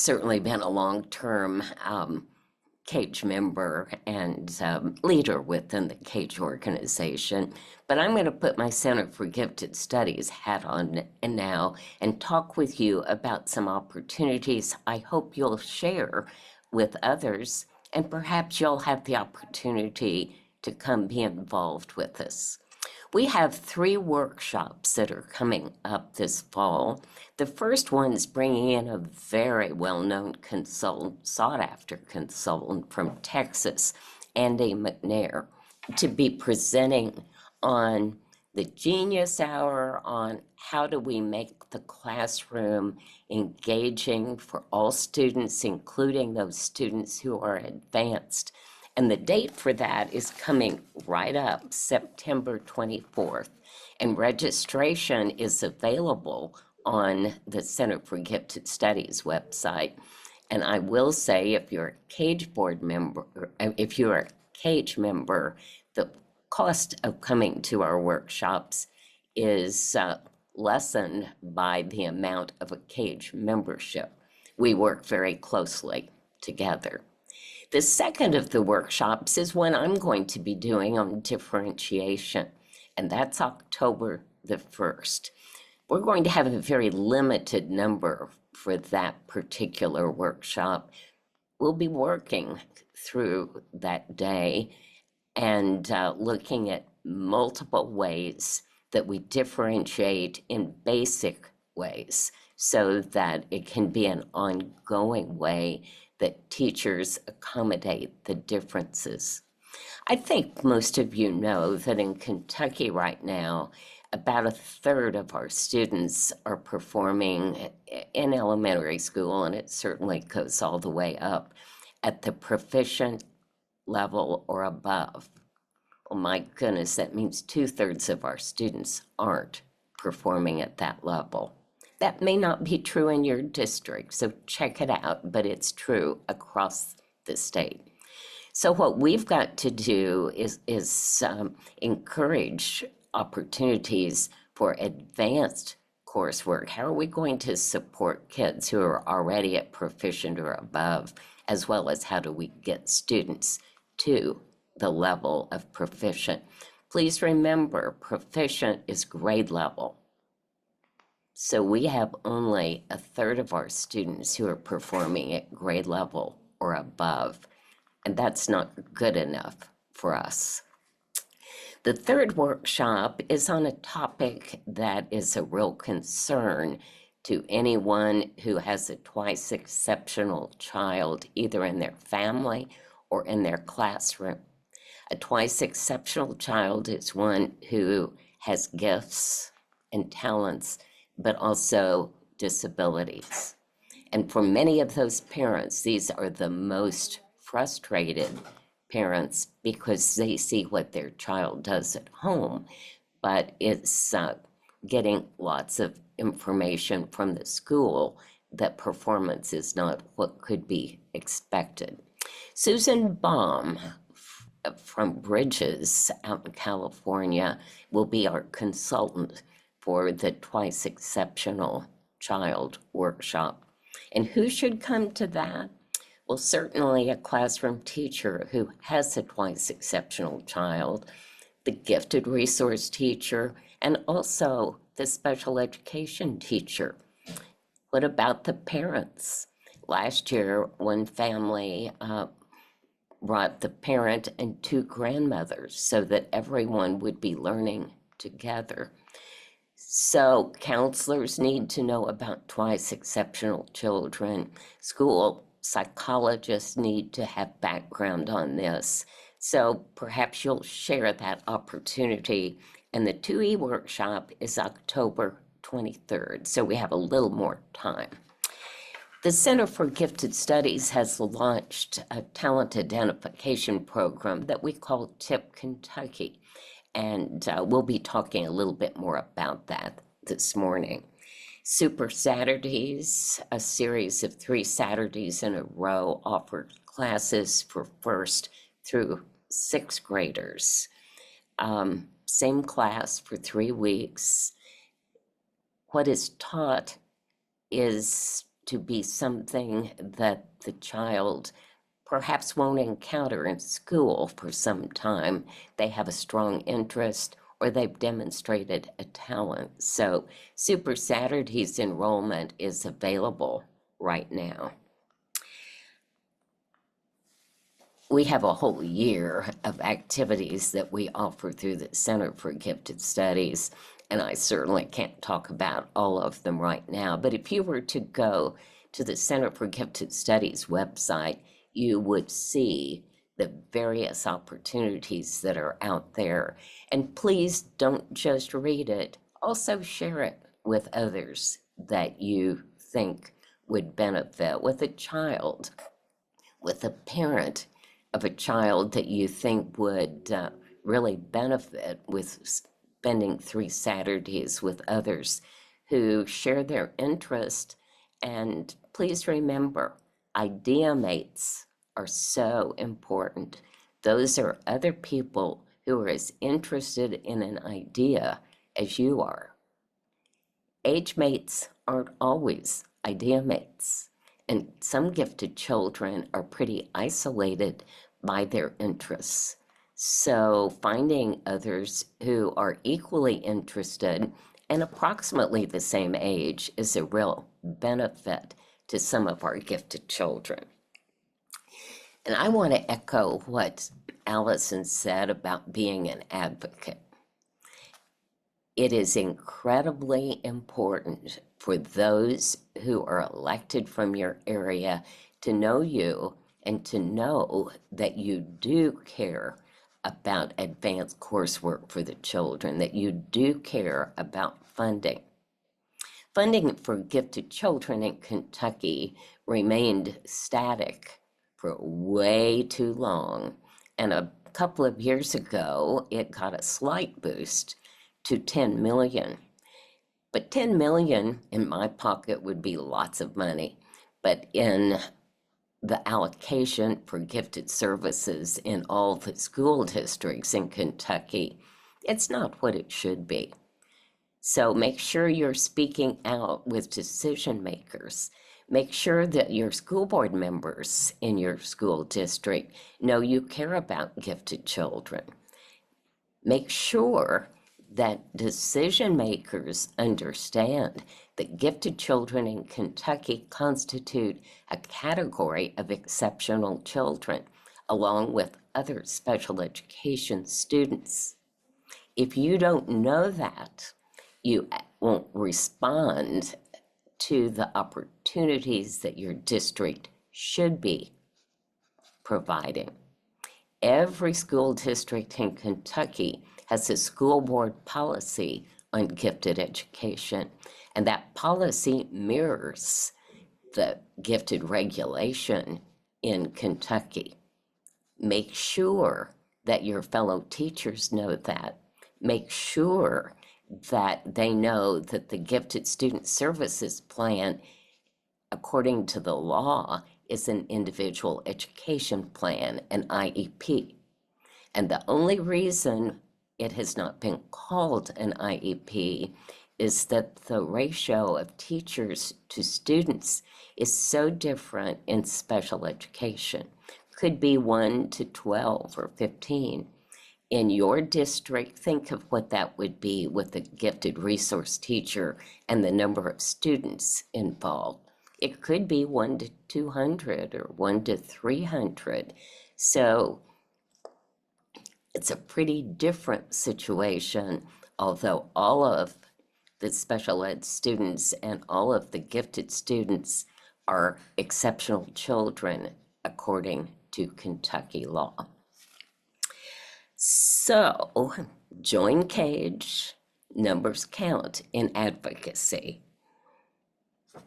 certainly been a long-term CAGE member and leader within the CAGE organization, but I'm going to put my Center for Gifted Studies hat on and now and talk with you about some opportunities I hope you'll share with others, and perhaps you'll have the opportunity to come be involved with us. We have 3 workshops that are coming up this fall. The first one is bringing in a very well-known consultant, sought-after consultant from Texas, Andy McNair, to be presenting on the Genius Hour, on how do we make the classroom engaging for all students, including those students who are advanced. And the date for that is coming right up, September 24th. And registration is available on the Center for Gifted Studies website. And I will say, if you're a CAGE board member, if you're a CAGE member, the cost of coming to our workshops is lessened by the amount of a CAGE membership. We work very closely together. The second of the workshops is one I'm going to be doing on differentiation, and that's October the 1st. We're going to have a very limited number for that particular workshop. We'll be working through that day and looking at multiple ways that we differentiate in basic ways so that it can be an ongoing way that teachers accommodate the differences. I think most of you know that in Kentucky right now, about a third of our students are performing in elementary school, and it certainly goes all the way up, at the proficient level or above. Well, my goodness, that means 2/3 of our students aren't performing at that level. That may not be true in your district, so check it out, but it's true across the state. So what we've got to do is encourage opportunities for advanced coursework. How are we going to support kids who are already at proficient or above, as well as how do we get students to the level of proficient? Please remember, proficient is grade level. So we have only a third of our students who are performing at grade level or above, and that's not good enough for us. The third workshop is on a topic that is a real concern to anyone who has a twice exceptional child, either in their family or in their classroom. A twice exceptional child is one who has gifts and talents, but also disabilities. And for many of those parents, these are the most frustrated parents because they see what their child does at home, but it's getting lots of information from the school that performance is not what could be expected. Susan Baum from Bridges out in California will be our consultant for the Twice Exceptional Child workshop. And who should come to that? Well, certainly a classroom teacher who has a twice exceptional child, the gifted resource teacher, and also the special education teacher. What about the parents? Last year, one family brought the parent and 2 grandmothers so that everyone would be learning together. So counselors need to know about twice exceptional children. School psychologists need to have background on this. So perhaps you'll share that opportunity. And the 2E workshop is October 23rd, so we have a little more time. The Center for Gifted Studies has launched a talent identification program that we call TIP Kentucky. And we'll be talking a little bit more about that this morning. Super Saturdays, a series of 3 Saturdays in a row, offer classes for 1st through 6th graders. Same class for 3 weeks. What is taught is to be something that the child perhaps won't encounter in school for some time. They have a strong interest or they've demonstrated a talent. So Super Saturdays enrollment is available right now. We have a whole year of activities that we offer through the Center for Gifted Studies, and I certainly can't talk about all of them right now, but if you were to go to the Center for Gifted Studies website, you would see the various opportunities that are out there. And please don't just read it, also share it with others that you think would benefit, with a child, with a parent of a child that you think would really benefit with spending 3 Saturdays with others who share their interest. And please remember, idea mates are so important. Those are other people who are as interested in an idea as you are. Age mates aren't always idea mates. And some gifted children are pretty isolated by their interests. So finding others who are equally interested and approximately the same age is a real benefit to some of our gifted children. And I want to echo what Allison said about being an advocate. It is incredibly important for those who are elected from your area to know you and to know that you do care about advanced coursework for the children, that you do care about funding. Funding for gifted children in Kentucky remained static for way too long, and a couple of years ago, it got a slight boost to 10 million. But 10 million in my pocket would be lots of money. But in the allocation for gifted services in all the school districts in Kentucky, it's not what it should be. So make sure you're speaking out with decision makers. Make sure that your school board members in your school district know you care about gifted children. Make sure that decision makers understand that gifted children in Kentucky constitute a category of exceptional children, along with other special education students. If you don't know that, you won't respond to the opportunities that your district should be providing. Every school district in Kentucky has a school board policy on gifted education, and that policy mirrors the gifted regulation in Kentucky. Make sure that your fellow teachers know that. Make sure that they know that the Gifted Student Services Plan, according to the law, is an individual education plan, an IEP. And the only reason it has not been called an IEP is that the ratio of teachers to students is so different in special education. Could be 1 to 12 or 15. In your district, think of what that would be with a gifted resource teacher and the number of students involved. It could be 1 to 200 or 1 to 300. So it's a pretty different situation, although all of the special ed students and all of the gifted students are exceptional children according to Kentucky law. So join CAGE, numbers count in advocacy.